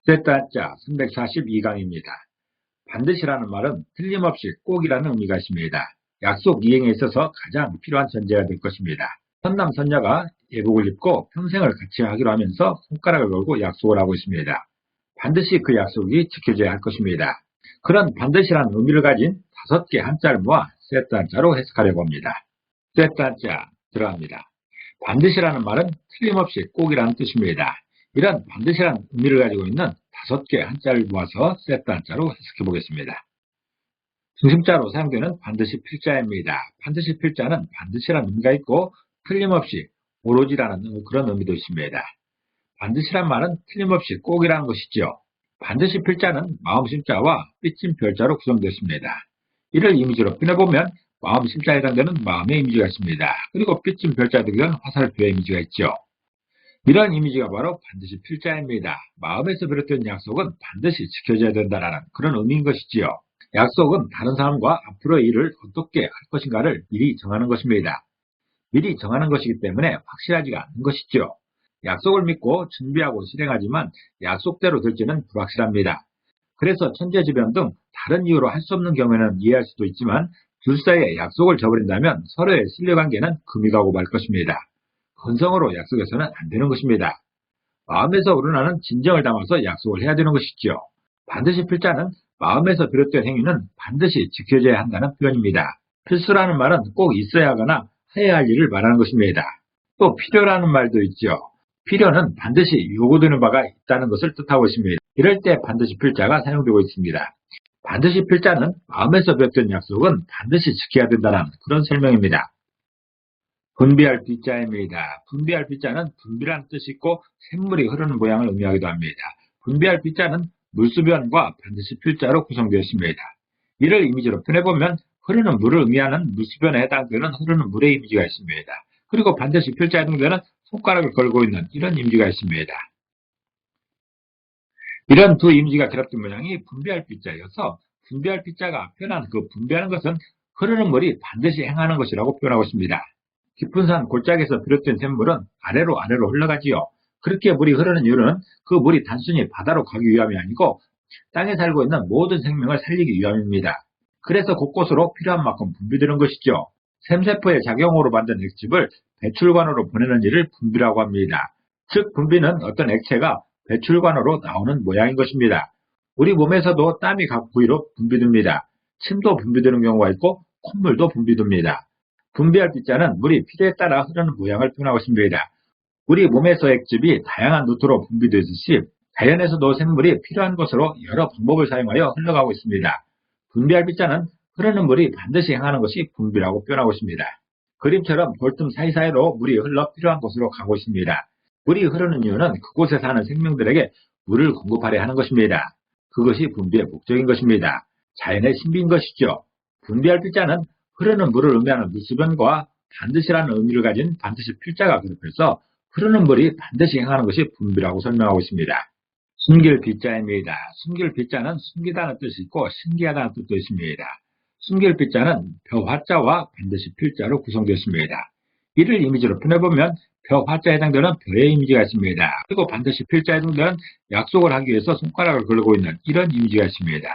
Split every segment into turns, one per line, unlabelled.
셋단자 342강입니다. 반드시라는 말은 틀림없이 꼭이라는 의미가 있습니다. 약속 이행에 있어서 가장 필요한 전제가 될 것입니다. 선남 선녀가 예복을 입고 평생을 같이 하기로 하면서 손가락을 걸고 약속을 하고 있습니다. 반드시 그 약속이 지켜져야 할 것입니다. 그런 반드시라는 의미를 가진 5개 한자를 모아 셋단자로 해석하려고 합니다. 셋단자 들어갑니다. 반드시라는 말은 틀림없이 꼭이라는 뜻입니다. 이런 반드시라는 의미를 가지고 있는 5개 한자를 모아서 셋단자로 해석해 보겠습니다. 중심자로 사용되는 반드시 필자입니다. 반드시 필자는 반드시라는 의미가 있고 틀림없이 오로지라는 그런 의미도 있습니다. 반드시란 말은 틀림없이 꼭이라는 것이죠. 반드시 필자는 마음심자와 삐진 별자로 구성되었습니다. 이를 이미지로 표현해보면 마음심자에 해당되는 마음의 이미지가 있습니다. 그리고 삐진 별자에 해당되는 화살표의 이미지가 있죠. 이런 이미지가 바로 반드시 필자입니다. 마음에서 비롯된 약속은 반드시 지켜져야 된다는 그런 의미인 것이지요. 약속은 다른 사람과 앞으로의 일을 어떻게 할 것인가를 미리 정하는 것입니다. 미리 정하는 것이기 때문에 확실하지가 않은 것이죠. 약속을 믿고 준비하고 실행하지만 약속대로 될지는 불확실합니다. 그래서 천재지변 등 다른 이유로 할 수 없는 경우에는 이해할 수도 있지만 둘 사이에 약속을 저버린다면 서로의 신뢰관계는 금이 가고 말 것입니다. 건성으로 약속해서는 안 되는 것입니다. 마음에서 우러나는 진정을 담아서 약속을 해야 되는 것이죠. 반드시 필자는 마음에서 비롯된 행위는 반드시 지켜져야 한다는 표현입니다. 필수라는 말은 꼭 있어야 하거나 해야 할 일을 말하는 것입니다. 또 필요라는 말도 있죠. 필요는 반드시 요구되는 바가 있다는 것을 뜻하고 있습니다. 이럴 때 반드시 필자가 사용되고 있습니다. 반드시 필자는 마음에서 비롯된 약속은 반드시 지켜야 된다는 그런 설명입니다. 분비할 비자입니다. 분비할 비자는 분비라는 뜻이 있고 샘물이 흐르는 모양을 의미하기도 합니다. 분비할 비자는 물수변과 반드시 필자로 구성되어 있습니다. 이를 이미지로 표현해보면 흐르는 물을 의미하는 물수변에 해당되는 흐르는 물의 이미지가 있습니다. 그리고 반드시 필자에 해당되는 손가락을 걸고 있는 이런 이미지가 있습니다. 이런 두 이미지가 결합된 모양이 분비할 비자여서 분비할 비자가 표현한 그 분비하는 것은 흐르는 물이 반드시 행하는 것이라고 표현하고 있습니다. 깊은 산 골짜기에서 비롯된 샘물은 아래로 흘러가지요. 그렇게 물이 흐르는 이유는 그 물이 단순히 바다로 가기 위함이 아니고 땅에 살고 있는 모든 생명을 살리기 위함입니다. 그래서 곳곳으로 필요한 만큼 분비되는 것이죠. 샘세포의 작용으로 만든 액즙을 배출관으로 보내는 일을 분비라고 합니다. 즉 분비는 어떤 액체가 배출관으로 나오는 모양인 것입니다. 우리 몸에서도 땀이 각 부위로 분비됩니다. 침도 분비되는 경우가 있고 콧물도 분비됩니다. 분비할 비자는 물이 필요에 따라 흐르는 모양을 표현하고 있습니다. 우리 몸에서 액즙이 다양한 루트로 분비되듯이 자연에서도 생물이 필요한 것으로 여러 방법을 사용하여 흘러가고 있습니다. 분비할 비자는 흐르는 물이 반드시 행하는 것이 분비라고 표현하고 있습니다. 그림처럼 돌틈 사이사이로 물이 흘러 필요한 곳으로 가고 있습니다. 물이 흐르는 이유는 그곳에 사는 생명들에게 물을 공급하려 하는 것입니다. 그것이 분비의 목적인 것입니다. 자연의 신비인 것이죠. 분비할 비자는 흐르는 물을 의미하는 물수변과 반드시라는 의미를 가진 반드시 필자가 결합해서 흐르는 물이 반드시 행하는 것이 분비라고 설명하고 있습니다. 숨길 비자입니다. 숨길 비자는 숨기다는 뜻이 있고 신기하다는 뜻도 있습니다. 숨길 비자는 벼 화자와 반드시 필자로 구성되었습니다. 이를 이미지로 표현해보면 벼 화자에 해당되는 벼의 이미지가 있습니다. 그리고 반드시 필자에 해당되는 약속을 하기 위해서 손가락을 걸고 있는 이런 이미지가 있습니다.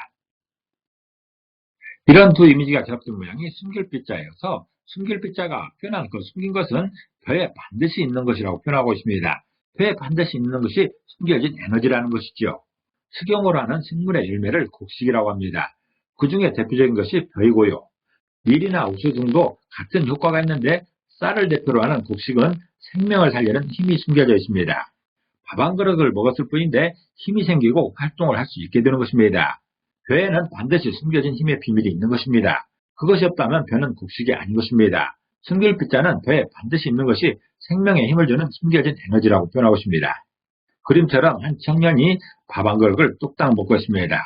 이런 두 이미지가 결합된 모양이 숨길비자여서 숨길비자가 표현한 그 숨긴 것은 벼에 반드시 있는 것이라고 표현하고 있습니다. 벼에 반드시 있는 것이 숨겨진 에너지라는 것이지요. 식용으로 하는 식물의 열매를 곡식이라고 합니다. 그 중에 대표적인 것이 벼이고요. 밀이나 우수 등도 같은 효과가 있는데 쌀을 대표로 하는 곡식은 생명을 살리는 힘이 숨겨져 있습니다. 밥 한 그릇을 먹었을 뿐인데 힘이 생기고 활동을 할 수 있게 되는 것입니다. 벼에는 반드시 숨겨진 힘의 비밀이 있는 것입니다. 그것이 없다면 벼는 곡식이 아닌 것입니다. 숨길비자는 벼에 반드시 있는 것이 생명에 힘을 주는 숨겨진 에너지라고 표현하고 있습니다. 그림처럼 한 청년이 밥 한 그릇을 뚝딱 먹고 있습니다.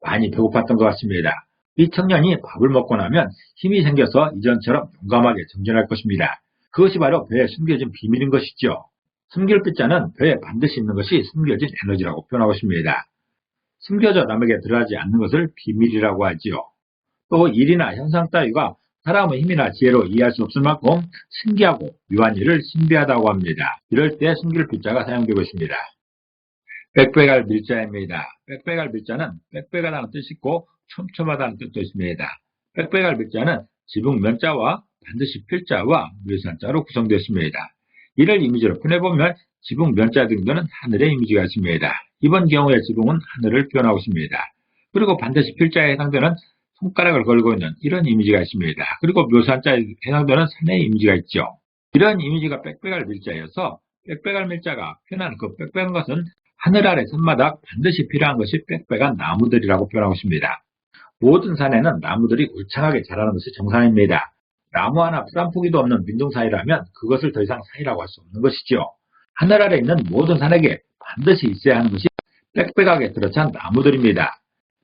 많이 배고팠던 것 같습니다. 이 청년이 밥을 먹고 나면 힘이 생겨서 이전처럼 용감하게 전진할 것입니다. 그것이 바로 벼에 숨겨진 비밀인 것이죠. 숨길비자는 벼에 반드시 있는 것이 숨겨진 에너지라고 표현하고 있습니다. 숨겨져 남에게 드러나지 않는 것을 비밀이라고 하지요. 또 일이나 현상 따위가 사람의 힘이나 지혜로 이해할 수 없을 만큼 신기하고 묘한 일을 신비하다고 합니다. 이럴 때 숨길 비자가 사용되고 있습니다. 빽빽할 밀자입니다. 빽빽할 밀자는 빽빽하다는 뜻이 있고 촘촘하다는 뜻도 있습니다. 빽빽할 밀자는 지붕 면자와 반드시 필자와 묘산자로 구성되었습니다. 이를 이미지로 표현해보면 지붕 면자 등등은 하늘의 이미지가 있습니다. 이번 경우에 지붕은 하늘을 표현하고 있습니다. 그리고 반드시 필자에 해당되는 손가락을 걸고 있는 이런 이미지가 있습니다. 그리고 묘산자에 해당되는 산의 이미지가 있죠. 이런 이미지가 빽빽할 밀자여서 빽빽할 밀자가 표현하는 그 빽빽한 것은 하늘 아래 산마다 반드시 필요한 것이 빽빽한 나무들이라고 표현하고 있습니다. 모든 산에는 나무들이 울창하게 자라는 것이 정상입니다. 나무 하나 풀 한 포기도 없는 민둥 사이라면 그것을 더 이상 사이라고 할 수 없는 것이죠. 하늘 아래 있는 모든 산에게 반드시 있어야 하는 것이 빽빽하게 들어찬 나무들입니다.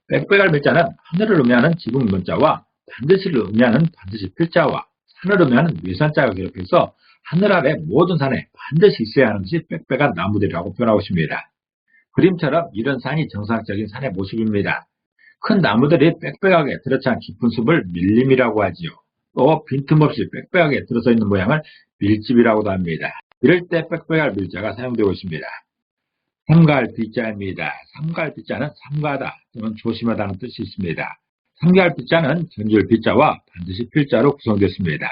빽빽할 밀자는 하늘을 의미하는 지붕 면자와 반드시를 의미하는 반드시 필자와 산을 의미하는 묘산자가 결합해서 하늘 아래 모든 산에 반드시 있어야 하는 것이 빽빽한 나무들이라고 표현하고 있습니다. 그림처럼 이런 산이 정상적인 산의 모습입니다. 큰 나무들이 빽빽하게 들어찬 깊은 숲을 밀림이라고 하지요. 또 빈틈없이 빽빽하게 들어서 있는 모양을 밀집이라고도 합니다. 이럴 때 빽빽할 밀자가 사용되고 있습니다. 삼가할 비자입니다. 삼가할 비자는 삼가하다 또는 조심하다는 뜻이 있습니다. 삼가할 비자는 견줄 비자와 반드시 필자로 구성되었습니다.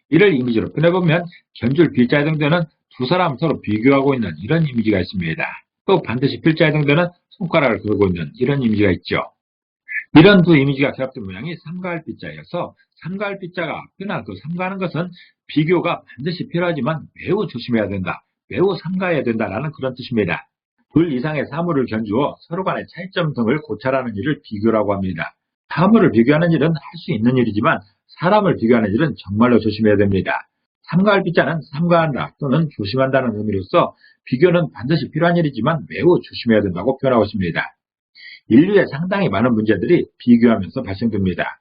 이를 이미지로 표현해보면 견줄 비자에 해당되는 두 사람 서로 비교하고 있는 이런 이미지가 있습니다. 또 반드시 필자에 해당되는 손가락을 걸고 있는 이런 이미지가 있죠. 이런 두 이미지가 결합된 모양이 삼가할 비자여서 삼가할 비자가 표현한 그 삼가하는 것은 비교가 반드시 필요하지만 매우 조심해야 된다, 매우 삼가해야 된다라는 그런 뜻입니다. 둘 이상의 사물을 견주어 서로 간의 차이점 등을 고찰하는 일을 비교라고 합니다. 사물을 비교하는 일은 할 수 있는 일이지만 사람을 비교하는 일은 정말로 조심해야 됩니다. 삼가할 비자는 삼가한다 또는 조심한다는 의미로서 비교는 반드시 필요한 일이지만 매우 조심해야 된다고 표현하고 있습니다. 인류의 상당히 많은 문제들이 비교하면서 발생됩니다.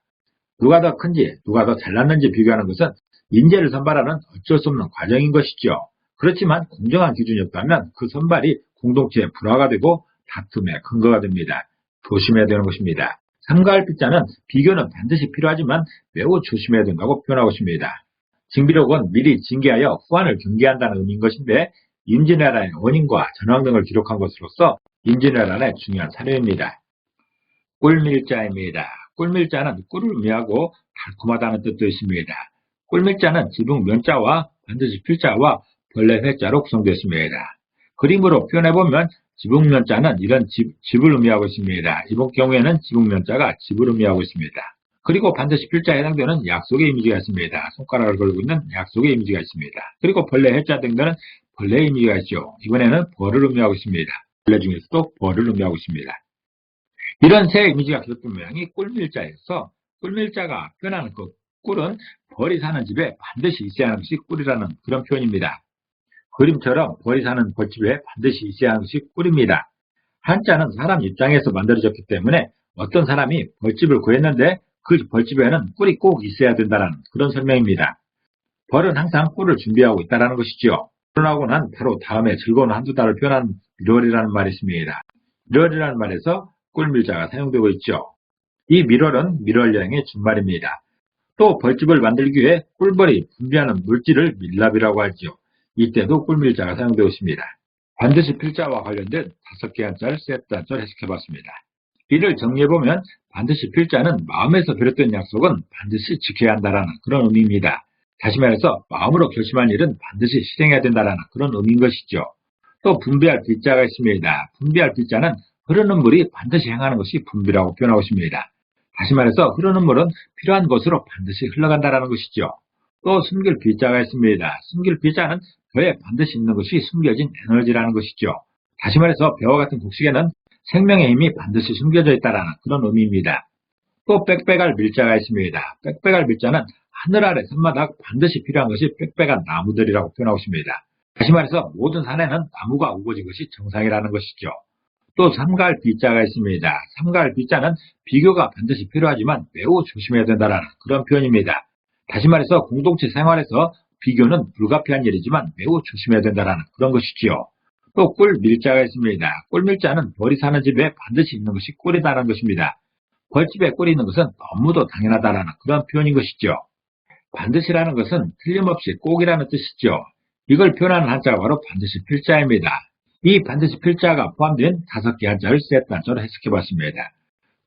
누가 더 큰지, 누가 더 잘났는지 비교하는 것은 인재를 선발하는 어쩔 수 없는 과정인 것이죠. 그렇지만 공정한 기준이 없다면 그 선발이 공동체의 불화가 되고 다툼의 근거가 됩니다. 조심해야 되는 것입니다. 삼가할 비자는 비교는 반드시 필요하지만 매우 조심해야 된다고 표현하고 있습니다. 징비록은 미리 징계하여 후한을 경계한다는 의미인 것인데 임진왜란의 원인과 전황 등을 기록한 것으로서 임진왜란의 중요한 사례입니다. 꿀밀자입니다. 꿀밀자는 꿀을 의미하고 달콤하다는 뜻도 있습니다. 꿀밀자는 지붕 면자와 반드시 필자와 벌레 회자로 구성되었습니다. 그림으로 표현해보면 지붕 면자는 이런 집을 의미하고 있습니다. 이번 경우에는 지붕 면자가 집을 의미하고 있습니다. 그리고 반드시 필자에 해당되는 약속의 이미지가 있습니다. 손가락을 걸고 있는 약속의 이미지가 있습니다. 그리고 벌레 해자 등등은 벌레의 이미지가 있죠. 이번에는 벌을 의미하고 있습니다. 벌레 중에서도 벌을 의미하고 있습니다. 이런 세 이미지가 기록된 모양이 꿀밀자에서 꿀밀자가 표현하는 그 꿀은 벌이 사는 집에 반드시 있어야 하는 것이 꿀이라는 그런 표현입니다. 그림처럼 벌이 사는 벌집에 반드시 있어야 하는 것이 꿀입니다. 한자는 사람 입장에서 만들어졌기 때문에 어떤 사람이 벌집을 구했는데 그 벌집에는 꿀이 꼭 있어야 된다는 그런 설명입니다. 벌은 항상 꿀을 준비하고 있다는 것이죠. 결혼하고 난 바로 다음에 즐거운 한두 달을 표현한 밀월이라는 말이 있습니다. 밀월이라는 말에서 꿀밀자가 사용되고 있죠. 이 밀월은 밀월 여행의 준말입니다. 또 벌집을 만들기 위해 꿀벌이 분비하는 물질을 밀랍이라고 하죠. 이때도 꿀밀자가 사용되고 있습니다. 반드시 필자와 관련된 5개 한자를 세트 한자로 해석해봤습니다. 이를 정리해보면 반드시 필자는 마음에서 비롯된 약속은 반드시 지켜야 한다는 그런 의미입니다. 다시 말해서 마음으로 결심한 일은 반드시 실행해야 된다는 그런 의미인 것이죠. 또 분비할 필자가 있습니다. 분비할 필자는 흐르는 물이 반드시 행하는 것이 분비라고 표현하고 있습니다. 다시 말해서 흐르는 물은 필요한 곳으로 반드시 흘러간다는 것이죠. 또 숨길 필자가 있습니다. 숨길 필자는 벼에 반드시 있는 것이 숨겨진 에너지라는 것이죠. 다시 말해서 벼와 같은 곡식에는 생명의 힘이 반드시 숨겨져 있다는 그런 의미입니다. 또 빽빽할 밀자가 있습니다. 빽빽할 밀자는 하늘 아래 산마다 반드시 필요한 것이 빽빽한 나무들이라고 표현하고 있습니다. 다시 말해서 모든 산에는 나무가 우거진 것이 정상이라는 것이죠. 또 삼가할 비자가 있습니다. 삼가할 비자는 비교가 반드시 필요하지만 매우 조심해야 된다는 그런 표현입니다. 다시 말해서 공동체 생활에서 비교는 불가피한 일이지만 매우 조심해야 된다는 그런 것이지요. 또 꿀밀자가 있습니다. 꿀밀자는 벌이 사는 집에 반드시 있는 것이 꿀이다라는 것입니다. 벌집에 꿀이 있는 것은 너무도 당연하다는 그런 표현인 것이죠. 반드시라는 것은 틀림없이 꼭이라는 뜻이죠. 이걸 표현하는 한자가 바로 반드시 필자입니다. 이 반드시 필자가 포함된 5개 한자를 세트한자로 해석해봤습니다.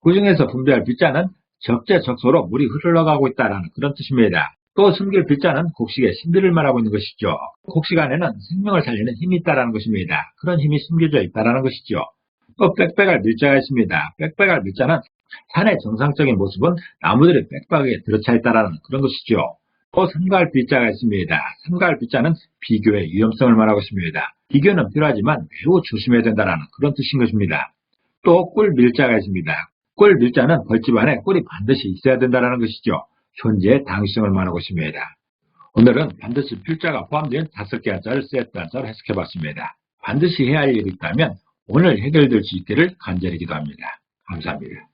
그 중에서 분배할 필자는 적재적소로 물이 흘러가고 있다는 그런 뜻입니다. 또 숨길 필자는 곡식의 신비를 말하고 있는 것이죠. 곡식 안에는 생명을 살리는 힘이 있다는 것입니다. 그런 힘이 숨겨져 있다는 것이죠. 또 빽빽할 밀자가 있습니다. 빽빽할 밀자는 산의 정상적인 모습은 나무들이 빽빽하게 들어차 있다는 그런 것이죠. 또 삼가할 필자가 있습니다. 삼가할 필자는 비교의 위험성을 말하고 있습니다. 비교는 필요하지만 매우 조심해야 된다는 그런 뜻인 것입니다. 또 꿀 밀자가 있습니다. 꿀 밀자는 벌집 안에 꿀이 반드시 있어야 된다는 것이죠. 현재의 당위성을 말하고 있습니다. 오늘은 반드시 필자가 포함된 5개 한자를 세트 한자로 해석해봤습니다. 반드시 해야 할 일이 있다면 오늘 해결될 수 있기를 간절히 기도합니다. 감사합니다.